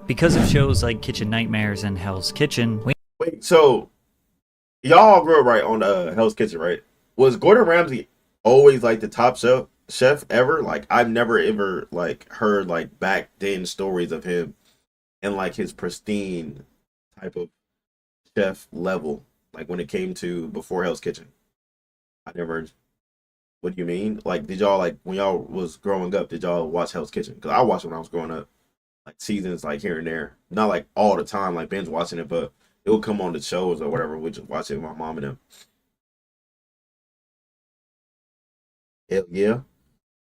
Because of shows like Kitchen Nightmares and Hell's Kitchen, we Wait, so y'all grew up right on Hell's Kitchen, right? Was Gordon Ramsay always like the top chef ever? Like I've never ever like heard like back then stories of him and like his pristine type of chef level. Like when it came to before Hell's Kitchen, I never. What do you mean? Like, did y'all like when y'all was growing up? Did y'all watch Hell's Kitchen? Because I watched it when I was growing up, like seasons, like here and there, not like all the time, like binge watching it, but it would come on the shows or whatever. We just watch it with my mom and them. Hell yeah,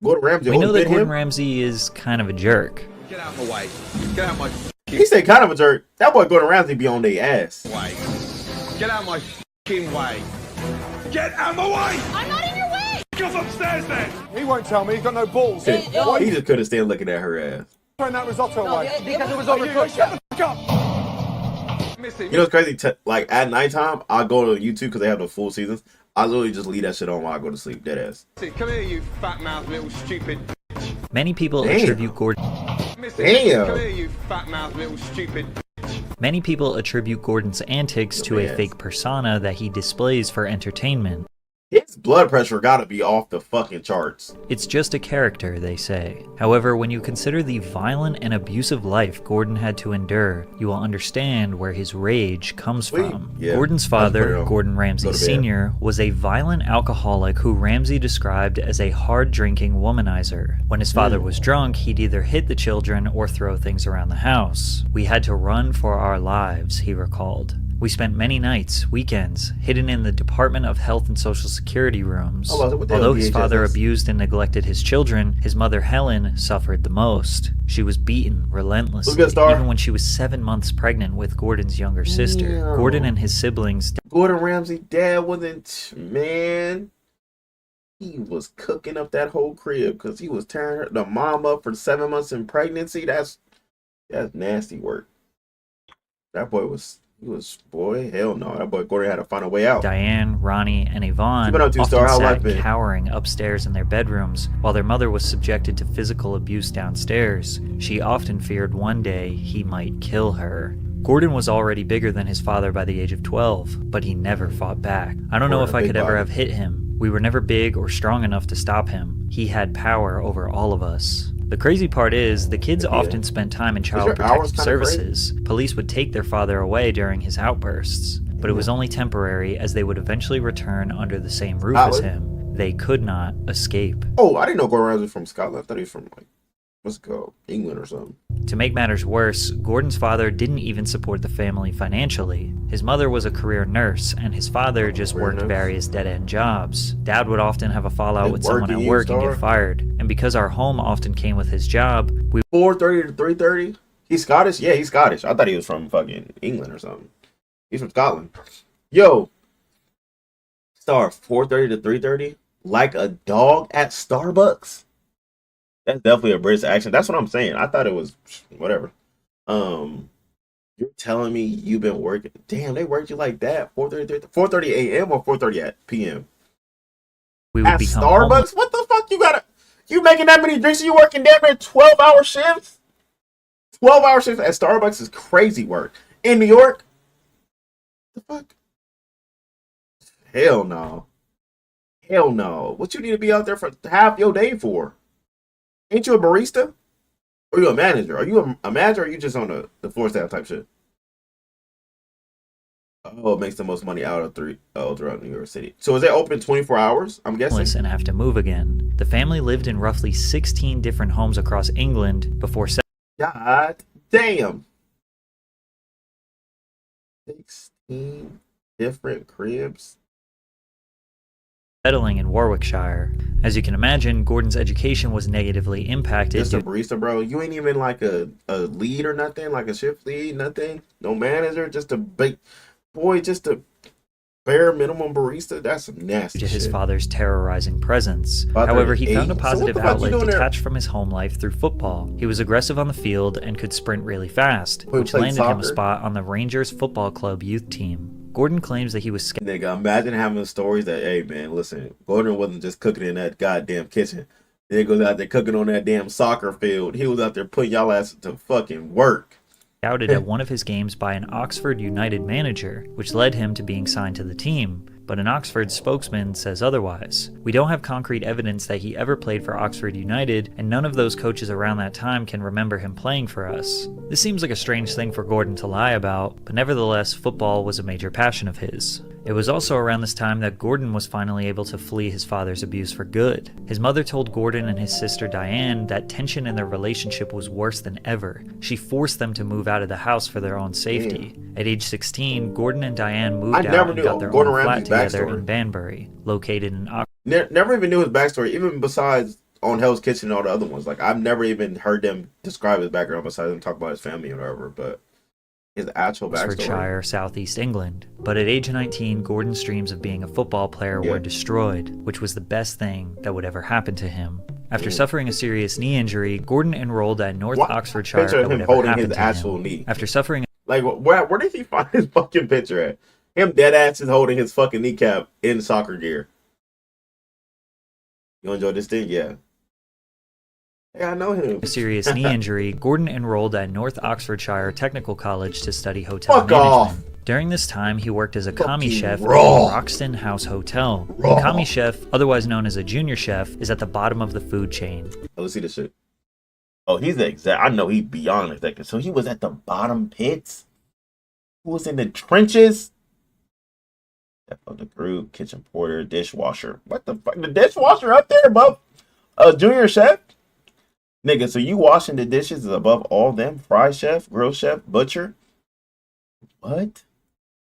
Gordon Ramsay. know that been Gordon him? Ramsay is kind of a jerk. Get out of my way. Get out of my He said kind of a jerk. That boy Gordon Ramsay be on their ass. way. Get out of my fucking way. Get out of my way! I'm not in your way! Get upstairs then! He won't tell me. He's got no balls. He Why are you just couldn't stand looking at her ass. throwing that risotto away? Because it was Oh, you overcooked. shut the fuck up. Missing. You know what's crazy? Like at nighttime, I go to YouTube because they have the full seasons. I literally just leave that shit on while I go to sleep. Dead ass. Come here, you fat mouth little stupid. Many people Damn. attribute Gordon Missing. Damn. Come here, you fat mouth little stupid. Many people attribute Gordon's antics to a Yes. fake persona that he displays for entertainment. His blood pressure gotta be off the fucking charts. It's just a character, they say. However, when you consider the violent and abusive life Gordon had to endure, you will understand where his rage comes from. Yeah. Gordon's Let's put it father, on. Gordon Ramsay Go to bed. Sr., was a violent alcoholic who Ramsay described as a hard-drinking womanizer. When his father was drunk, he'd either hit the children or throw things around the house. We had to run for our lives, he recalled. We spent many nights, weekends, hidden in the Department of Health and Social Security rooms. Oh, what the hell Although his VHS father is? abused and neglected his children, his mother Helen suffered the most. She was beaten relentlessly, Look at Star. even when she was 7 months pregnant with Gordon's younger sister. Damn. Gordon and his siblings Gordon Ramsay dad wasn't, man. He was cooking up that whole crib because he was tearing the mom up for 7 months in pregnancy. That's nasty work. That boy was. He was, boy, hell no. That boy Gordon had to find a way out. Diane, Ronnie, and Yvonne You been up to, often Star? How sat life been? cowering upstairs in their bedrooms, while their mother was subjected to physical abuse downstairs. She often feared one day he might kill her. Gordon was already bigger than his father by the age of 12, but he never fought back. I don't know Gordon, if I big could ever body. have hit him. We were never big or strong enough to stop him. He had power over all of us. The crazy part is, the kids often spent time in child your hours protective kinda crazy? services. Police would take their father away during his outbursts, but it was only temporary, as they would eventually return under the same roof as Scotland? him. They could not escape. Oh, I didn't know Gordon Ramsay was from Scotland. I thought he was from, like, what's it called? England or something. To make matters worse, Gordon's father didn't even support the family financially. His mother was a career nurse, and his father just Career worked nurse. various dead-end jobs. Dad would often have a fallout They with someone working at you, work and Star? get fired. And because our home often came with his job, we 4:30 to 3:30. He's Scottish? Yeah, he's Scottish. I thought he was from fucking England or something. He's from Scotland. Yo, Star, 4:30 to 3:30, like a dog at Starbucks. That's definitely a British accent. That's what I'm saying. I thought it was whatever. You're telling me you've been working? Damn, they worked you like that. 4:30 a.m. or 4:30 p.m. would At become Starbucks? homeless. What the fuck? You making that many drinks? And you working damn near 12-hour shifts? 12-hour shifts at Starbucks is crazy work. In New York? The fuck? Hell no. Hell no. What you need to be out there for half your day for? Ain't you a barista? Or you a manager? Are you a manager, or are you just on the floor staff type shit? Oh, it makes the most money out of throughout New York City. So is it open 24 hours? I'm guessing. And have to move again. The family lived in roughly 16 different homes across England before God damn. 16 different cribs. settling in Warwickshire. As you can imagine, Gordon's education was negatively impacted Just a due barista, bro. You ain't even like a lead or nothing, like a shift lead, nothing. No manager, just a big boy, just a bare minimum barista. That's some nasty to shit. his father's terrorizing presence. Father However, he found a 8. So what positive the fuck you outlet doing there? detached from his home life through football. He was aggressive on the field and could sprint really fast, Wait, which played landed him a soccer? spot on the Rangers Football Club youth team. Gordon claims that he was Nigga, imagine having stories that, hey man, listen, Gordon wasn't just cooking in that goddamn kitchen. Then he goes out there cooking on that damn soccer field. He was out there putting y'all ass to fucking work. scouted at one of his games by an Oxford United manager, which led him to being signed to the team. But an Oxford spokesman says otherwise. We don't have concrete evidence that he ever played for Oxford United, and none of those coaches around that time can remember him playing for us. This seems like a strange thing for Gordan to lie about, but nevertheless, football was a major passion of his. It was also around this time that Gordan was finally able to flee his father's abuse for good. His mother told Gordan and his sister Diane that tension in their relationship was worse than ever. She forced them to move out of the house for their own safety. At age 16, Gordan and Diane moved out and got their own flat together in Banbury, located in Oxford. Never even knew his backstory, even besides on Hell's Kitchen and all the other ones. Like, I've never even heard them describe his background besides them talk about his family or whatever, but his actual backstory. Oxfordshire, southeast England. But at age 19, Gordan's dreams of being a football player were destroyed, which was the best thing that would ever happen to him. After suffering a serious knee injury, Gordan enrolled at North Oxfordshire. Picture of him holding his actual knee. After suffering, like, where did he find his fucking picture at? Him dead ass is holding his fucking kneecap in soccer gear. You enjoy this thing? Yeah. Yeah, I know him. A serious knee injury, Gordan enrolled at North Oxfordshire Technical College to study hotel management. During this time, he worked as a commis chef at the Roxton House Hotel. The commis chef, otherwise known as a junior chef, is at the bottom of the food chain. Oh, let's see this shit. Oh, he's the exact. I know he's beyond executive. So he was at the bottom pits? Who was in the trenches? Chef of the group, kitchen porter, dishwasher. What the fuck? The dishwasher up there above a junior chef? Nigga, so you washing the dishes is above all them? Fry chef, grill chef, butcher? What?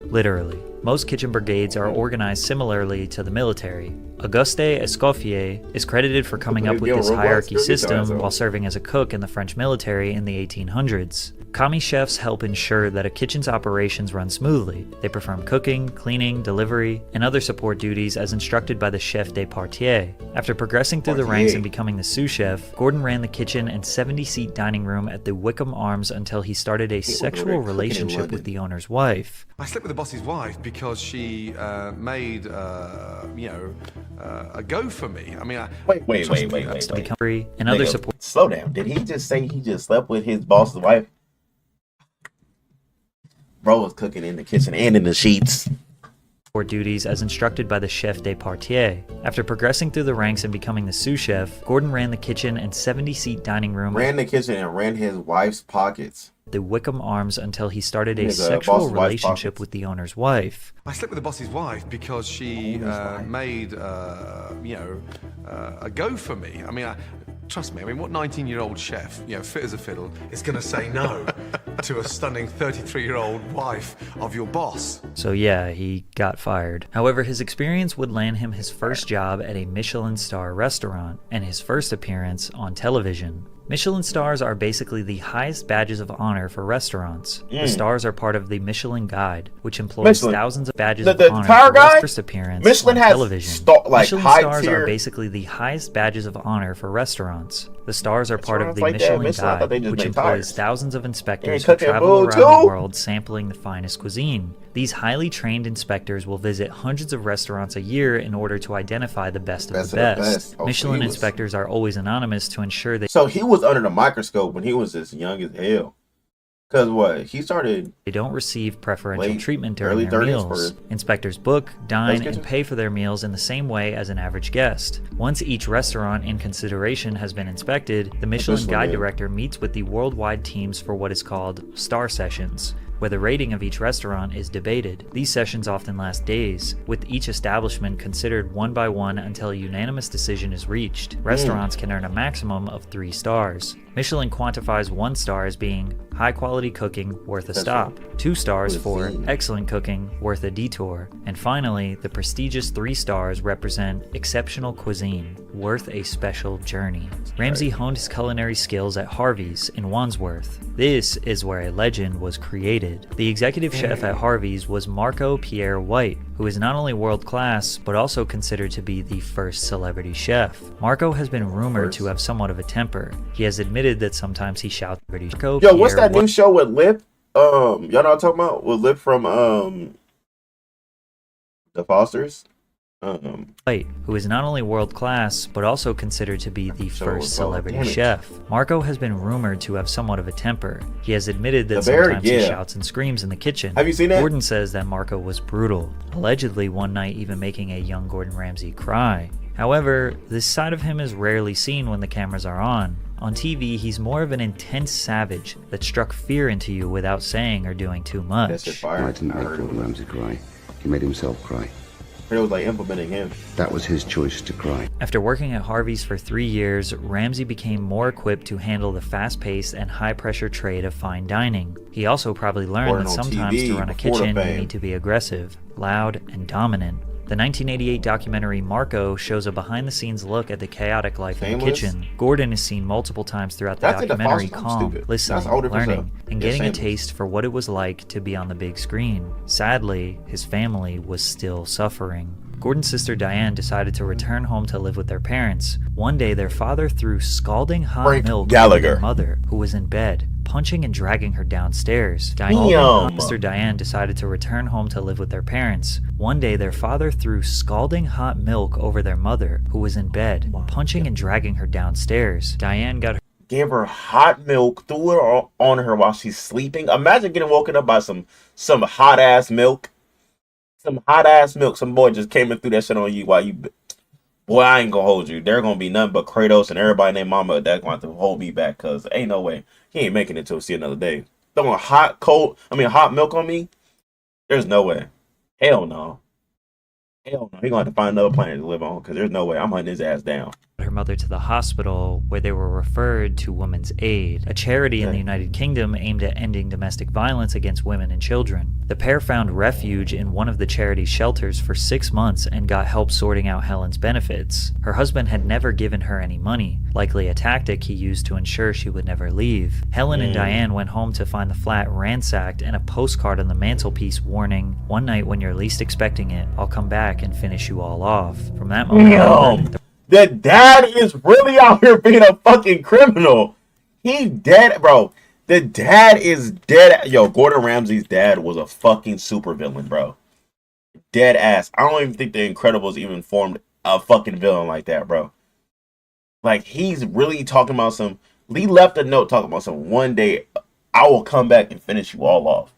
Literally. Most kitchen brigades are organized similarly to the military. Auguste Escoffier is credited for coming up with this hierarchy system while serving as a cook in the French military in the 1800s. Commis chefs help ensure that a kitchen's operations run smoothly. They perform cooking, cleaning, delivery, and other support duties as instructed by the chef de partie. After progressing through the ranks and becoming the sous chef, Gordan ran the kitchen and 70-seat dining room at the Wickham Arms until he started a sexual relationship with the owner's wife. I slept with the boss's wife because she made, a go for me. I mean, wait. And other support. Slow down. Did he just say he just slept with his boss's wife? Bro was cooking in the kitchen and in the sheets. Duties as instructed by the chef de partie. After progressing through the ranks and becoming the sous chef, Gordan ran the kitchen and 70-seat dining room. Ran the kitchen and ran his wife's pockets. The Wickham Arms until he started a sexual relationship with the owner's wife. I slept with the boss's wife because she made, a go for me. I mean, trust me, what 19-year-old chef, fit as a fiddle, is going to say no to a stunning 33-year-old wife of your boss? So yeah, he got fired. However, his experience would land him his first job at a Michelin star restaurant and his first appearance on television. Michelin stars are basically the highest badges of honor for restaurants. The stars are part of the Michelin Guide, which employs thousands of badges of honor for his first appearance on television. Michelin stars are basically the highest badges of honor for restaurants. The stars are part of the Michelin Guide, which employs thousands of inspectors who travel around the world sampling the finest cuisine. These highly trained inspectors will visit hundreds of restaurants a year in order to identify the best of the best. Michelin inspectors are always anonymous to ensure they... So he was under the microscope when he was as young as hell. Because what? He started... They don't receive preferential treatment during their meals. Inspectors book, dine, and pay for their meals in the same way as an average guest. Once each restaurant in consideration has been inspected, the Michelin Guide Director meets with the worldwide teams for what is called star sessions, where the rating of each restaurant is debated. These sessions often last days, with each establishment considered one by one until a unanimous decision is reached. Restaurants can earn a maximum of 3 stars. Michelin quantifies 1 star as being high quality cooking worth a stop, 2 stars for excellent cooking worth a detour, and finally, the prestigious 3 stars represent exceptional cuisine worth a special journey. Ramsey honed his culinary skills at Harvey's in Wandsworth. This is where a legend was created. The executive chef at Harvey's was Marco Pierre White, who is not only world-class, but also considered to be the first celebrity chef. Marco has been rumored to have somewhat of a temper. He has admitted that sometimes he shouts. Yo, what's that new show with Lip? Y'all know what I'm talking about? With Lip from The Fosters? White, who is not only world-class, but also considered to be the first celebrity chef. Marco has been rumored to have somewhat of a temper. He has admitted that sometimes he shouts and screams in the kitchen. Have you seen that? Gordan says that Marco was brutal, allegedly one night even making a young Gordon Ramsay cry. However, this side of him is rarely seen when the cameras are on. On TV, he's more of an intense savage that struck fear into you without saying or doing too much. That's just fire. I didn't make Gordon Ramsay cry. He made himself cry. It was like implementing him. That was his choice to cry. After working at Harvey's for 3 years, Ramsay became more equipped to handle the fast-paced and high-pressure trade of fine dining. He also probably learned that sometimes to run a kitchen, you need to be aggressive, loud, and dominant. The 1988 documentary Marco shows a behind-the-scenes look at the chaotic life in the kitchen. Gordon is seen multiple times throughout the documentary calm, listening, learning, and getting a taste for what it was like to be on the big screen. Sadly, his family was still suffering. Gordon's sister Diane decided to return home to live with their parents. One day, their father threw scalding hot milk over their mother, who was in bed, punching and dragging her downstairs. Sister Diane decided to return home to live with their parents. One day, their father threw scalding hot milk over their mother, who was in bed, punching and dragging her downstairs. Diane gave her hot milk, threw it on her while she's sleeping. Imagine getting woken up by some hot ass milk. Some hot ass milk. Some boy just came and threw that shit on you while you. Boy, I ain't gonna hold you. There gonna be nothing but Kratos and everybody named Mama that going to hold me back, cause ain't no way he ain't making it till see another day. Throwing hot milk on me. There's no way. Hell no. Hell no. He gonna have to find another planet to live on, cause there's no way I'm hunting his ass down. her mother to the hospital, where they were referred to Women's Aid, a charity in the United Kingdom aimed at ending domestic violence against women and children. The pair found refuge in one of the charity's shelters for 6 months and got help sorting out Helen's benefits. Her husband had never given her any money, likely a tactic he used to ensure she would never leave. Helen and Diane went home to find the flat ransacked and a postcard on the mantelpiece warning, "One night when you're least expecting it, I'll come back and finish you all off." From that moment on, the dad is really out here being a fucking criminal. He's dead, bro. The dad is dead. Yo, Gordon Ramsay's dad was a fucking supervillain, bro. Dead ass. I don't even think The Incredibles even formed a fucking villain like that, bro. Like, he's really talking about some... Lee left a note talking about some, "One day I will come back and finish you all off."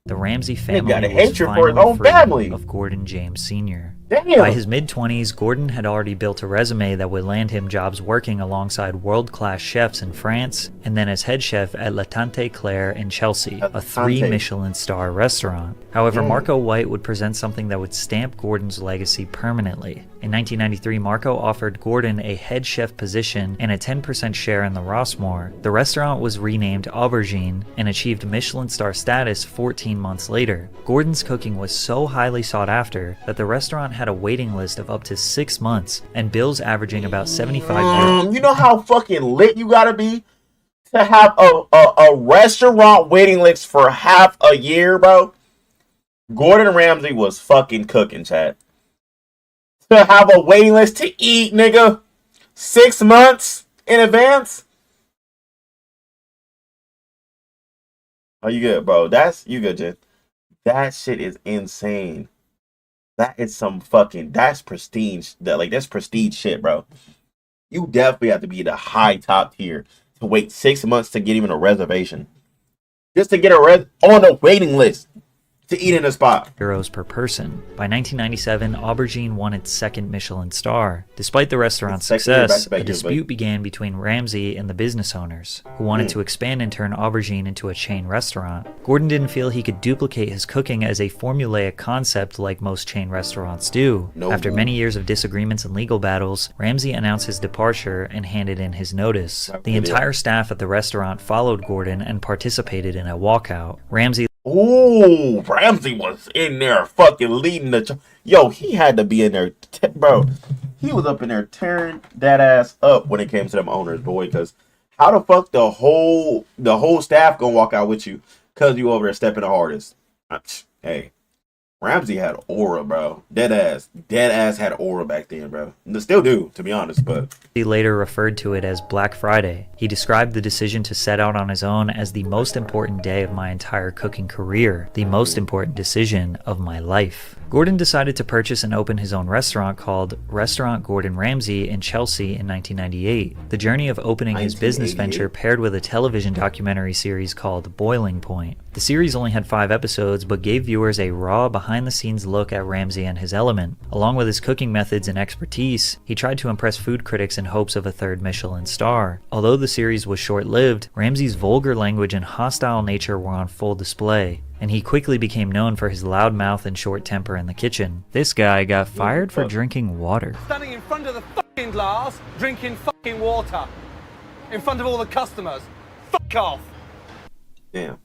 the Ramsey family got a was hatred for his finally own free family. of Gordon James Sr. Damn. By his mid-20s, Gordon had already built a resume that would land him jobs working alongside world-class chefs in France, and then as head chef at La Tante Claire in Chelsea, a 3 Michelin star restaurant. However, Marco White would present something that would stamp Gordon's legacy permanently. In 1993, Marco offered Gordon a head chef position and a 10% share in the Rossmore. The restaurant was renamed Aubergine and achieved Michelin star status 14 months later. Gordon's cooking was so highly sought after that the restaurant had a waiting list of up to 6 months and bills averaging about €75. You know how fucking lit you gotta be to have a restaurant waiting list for half a year, bro? Gordon Ramsay was fucking cooking, chat. To have a waiting list to eat, nigga, 6 months in advance? Oh, you good, bro? You good, Jen? That shit is insane. That is some fucking, that's prestige. That's prestige shit, bro. You definitely have to be the high top tier to wait 6 months to get even a reservation. Just to get on a waiting list to eat in a spot. Euros per person. By 1997, Aubergine won its 2nd Michelin star. Despite the restaurant's success, a dispute began between Ramsay and the business owners, who wanted to expand and turn Aubergine into a chain restaurant. Gordon didn't feel he could duplicate his cooking as a formulaic concept like most chain restaurants do. After many years of disagreements and legal battles, Ramsay announced his departure and handed in his notice. The entire staff at the restaurant followed Gordon and participated in a walkout. Ramsay Was in there fucking leading the... Yo, he had to be in there, bro. He was up in there tearing that ass up when it came to them owners, boy. Because how the fuck the whole staff gonna walk out with you because you over there stepping the hardest? Hey, Ramsey had aura, bro. Dead ass had aura back then, bro. And they still do, to be honest, but He later referred to it as Black Friday. He described the decision to set out on his own as the most important day of my entire cooking career, the most important decision of my life. Gordan decided to purchase and open his own restaurant called Restaurant Gordan Ramsey in Chelsea in 1998. The journey of opening his business venture paired with a television documentary series called Boiling Point. The series only had 5 episodes, but gave viewers a raw, behind-the-scenes look at Ramsey and his element. Along with his cooking methods and expertise, he tried to impress food critics in hopes of a 3rd Michelin star. Although the series was short-lived, Ramsey's vulgar language and hostile nature were on full display, and he quickly became known for his loud mouth and short temper in the kitchen. This guy got fired for drinking water. Standing in front of the fucking glass, drinking fucking water. In front of all the customers. Fuck off. damn.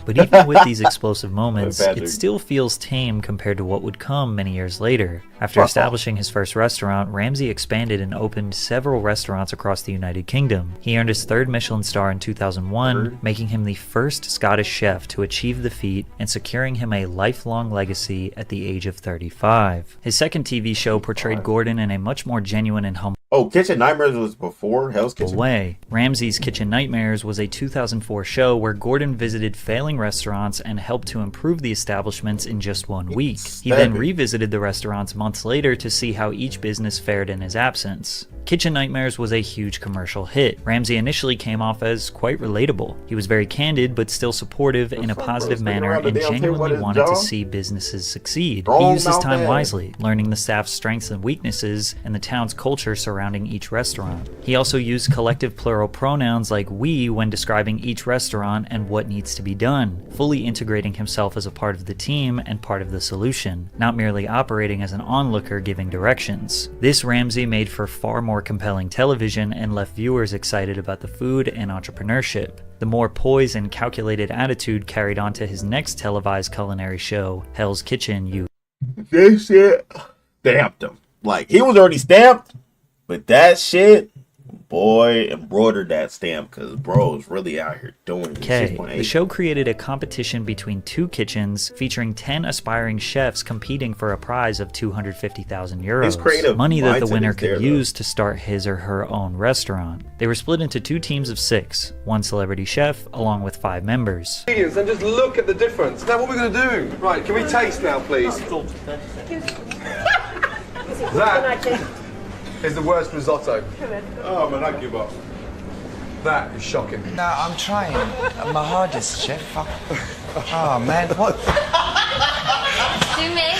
But even with these explosive moments, Patrick. it still feels tame compared to what would come many years later. After establishing his first restaurant, Ramsey expanded and opened several restaurants across the United Kingdom. He earned his 3rd Michelin star in 2001, making him the first Scottish chef to achieve the feat and securing him a lifelong legacy at the age of 35. His second TV show portrayed Gordan in a much more genuine and humble Oh, Kitchen Nightmares was before Hell's Kitchen. way. Ramsey's Kitchen Nightmares was a 2004 show where Gordan visited failing restaurants and helped to improve the establishments in just 1 week. He then revisited the restaurants months later to see how each business fared in his absence. Kitchen Nightmares was a huge commercial hit. Ramsey initially came off as quite relatable. He was very candid but still supportive in a positive manner and genuinely wanted to see businesses succeed. He used his time wisely, learning the staff's strengths and weaknesses and the town's culture surrounding each restaurant. He also used collective plural pronouns like we when describing each restaurant and what needs to be done, fully integrating himself as a part of the team and part of the solution, not merely operating as an onlooker giving directions. This Ramsey made for far more compelling television and left viewers excited about the food and entrepreneurship. The more poised and calculated attitude carried on to his next televised culinary show, Hell's Kitchen This shit stamped him. Like, he was already stamped, but that shit, boy, embroidered that stamp because bro is really out here doing it. The show created a competition between 2 kitchens featuring 10 aspiring chefs competing for a prize of €250,000. Money that the winner could use to start his or her own restaurant. They were split into 2 teams of 6, 1 celebrity chef along with 5 members. And just look at the difference. Now what we're going to do? Right, can we taste now, please? That is the worst risotto. Oh man, I give up. That is shocking. No, I'm trying my hardest, chef. Oh man, what? Do me?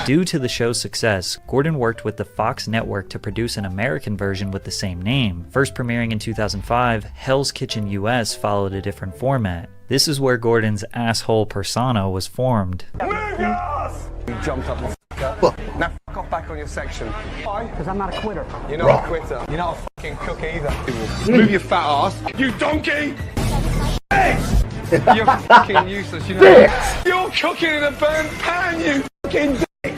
Due to the show's success, Gordan worked with the Fox network to produce an American version with the same name. First premiering in 2005, Hell's Kitchen US followed a different format. This is where Gordan's asshole persona was formed. You jumped up the up. Now fuck off back on your section. Why? Because I'm not a quitter. You're not a quitter. You're not a fucking cook either. Move your fat ass. You donkey! You're fucking useless, you know. You're cooking in a burnt pan, you fucking dick!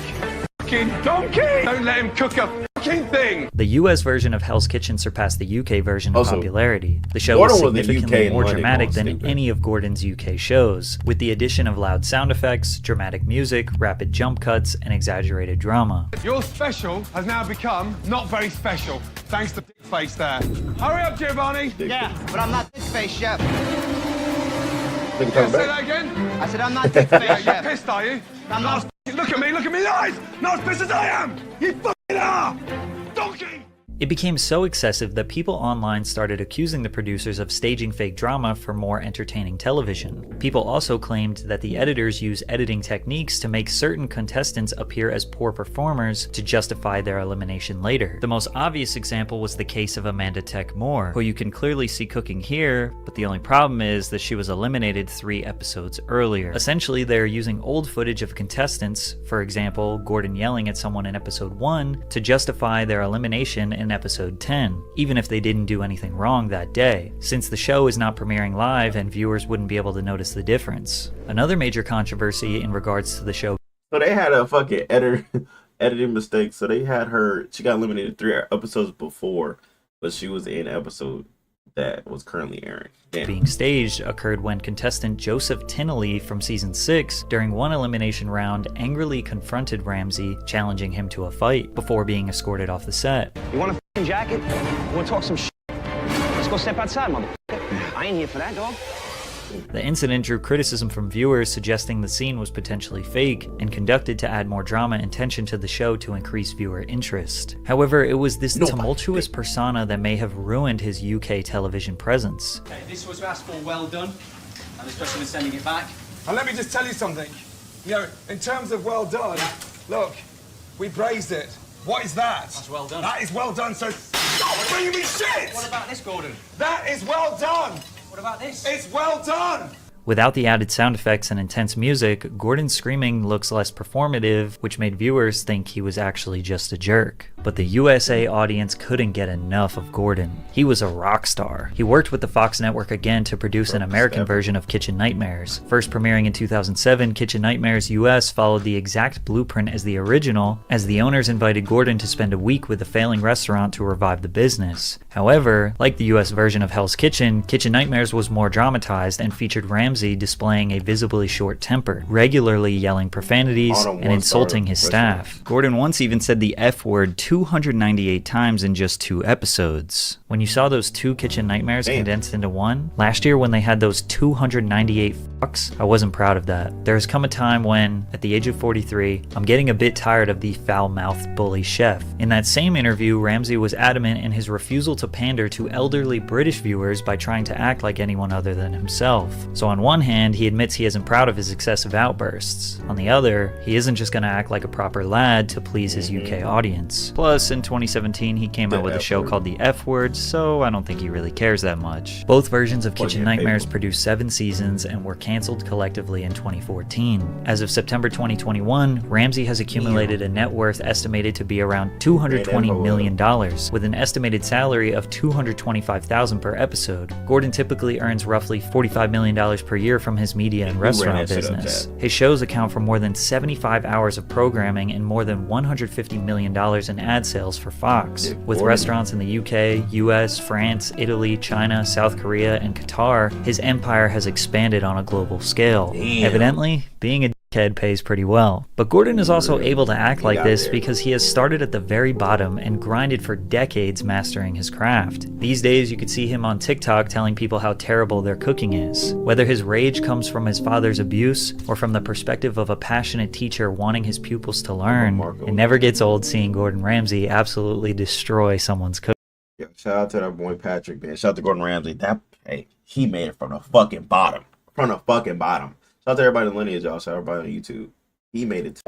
Fucking donkey! Don't let him cook a fucking thing! The US version of Hell's Kitchen surpassed the UK version in Also, popularity. The show Gordan was was in significantly UK more and dramatic London, than stupid. any of Gordan's UK shows, with the addition of loud sound effects, dramatic music, rapid jump cuts, and exaggerated drama. Your special has now become not very special, thanks to Dick Face there. Hurry up, Giovanni! Yeah, but I'm not this face, chef. Think Yeah, coming say back. that again? I said I'm not this face, Yeah, you're chef. pissed, are you? I'm not. Look at me in the eyes! Not as pissed as I am! You fucking are! Donkey! It became so excessive that people online started accusing the producers of staging fake drama for more entertaining television. People also claimed that the editors use editing techniques to make certain contestants appear as poor performers to justify their elimination later. The most obvious example was the case of Amanda Tech Moore, who you can clearly see cooking here, but the only problem is that she was eliminated 3 episodes earlier. Essentially, they're using old footage of contestants, for example, Gordan yelling at someone in episode 1, to justify their elimination in episode 10, even if they didn't do anything wrong that day, since the show is not premiering live and viewers wouldn't be able to notice the difference. Another major controversy in regards to the show So they had a fucking editing mistake. So they had her, she got eliminated 3 episodes before, but she was in episode that was currently airing. Damn. being staged occurred when contestant Joseph Tinley from season 6, during one elimination round, angrily confronted Ramsey, challenging him to a fight before being escorted off the set. You want a f***ing jacket? You want to talk some shit? Let's go step outside, motherfucker. I ain't here for that, dog. The incident drew criticism from viewers, suggesting the scene was potentially fake and conducted to add more drama and tension to the show to increase viewer interest. However, it was this tumultuous persona that may have ruined his UK television presence. Okay, this was asked for, well done, and this person is sending it back. And let me just tell you something. You know, in terms of well done, look, we praised it. What is that? That's well done. That is well done, so stop bringing me shit! What about this, Gordan? That is well done! What about this? It's well done! Without the added sound effects and intense music, Gordan's screaming looks less performative, which made viewers think he was actually just a jerk. But the USA audience couldn't get enough of Gordan. He was a rock star. He worked with the Fox network again to produce an American version of Kitchen Nightmares. First premiering in 2007, Kitchen Nightmares US followed the exact blueprint as the original, as the owners invited Gordan to spend a week with a failing restaurant to revive the business. However, like the US version of Hell's Kitchen, Kitchen Nightmares was more dramatized and featured Ramsey displaying a visibly short-tempered, regularly yelling profanities and insulting his staff. Gordan once even said the F word 298 times in just 2 episodes. When you saw those 2 Kitchen Nightmares condensed into one, last year when they had those 298 fucks, I wasn't proud of that. There has come a time when, at the age of 43, I'm getting a bit tired of the foul-mouthed bully chef. In that same interview, Ramsey was adamant in his refusal to pander to elderly British viewers by trying to act like anyone other than himself. So on one hand, he admits he isn't proud of his excessive outbursts. On the other, he isn't just gonna act like a proper lad to please his UK audience. Plus, in 2017, he came out with a show called The F Word, so I don't think he really cares that much. Both versions of Kitchen Nightmares produced 7 seasons and were canceled collectively in 2014. As of September 2021, Ramsey has accumulated a net worth estimated to be around $220 million, with an estimated salary of $225,000 per episode. Gordan typically earns roughly $45 million per year from his media and restaurant business. His shows account for more than 75 hours of programming and more than $150 million in ad sales for Fox. With restaurants in the UK, US, France, Italy, China, South Korea, and Qatar, his empire has expanded on a global scale. Evidently, being a dickhead pays pretty well. But Gordan is also able to act like this because he has started at the very bottom and grinded for decades mastering his craft. These days, you could see him on TikTok telling people how terrible their cooking is. Whether his rage comes from his father's abuse or from the perspective of a passionate teacher wanting his pupils to learn, it never gets old seeing Gordan Ramsay absolutely destroy someone's cooking. Yeah, shout out to that boy Patrick, man. Shout out to Gordan Ramsay. Hey, he made it from the fucking bottom. From the fucking bottom. Shout out to everybody in Lineage, y'all. Shout out to everybody on YouTube. He made it.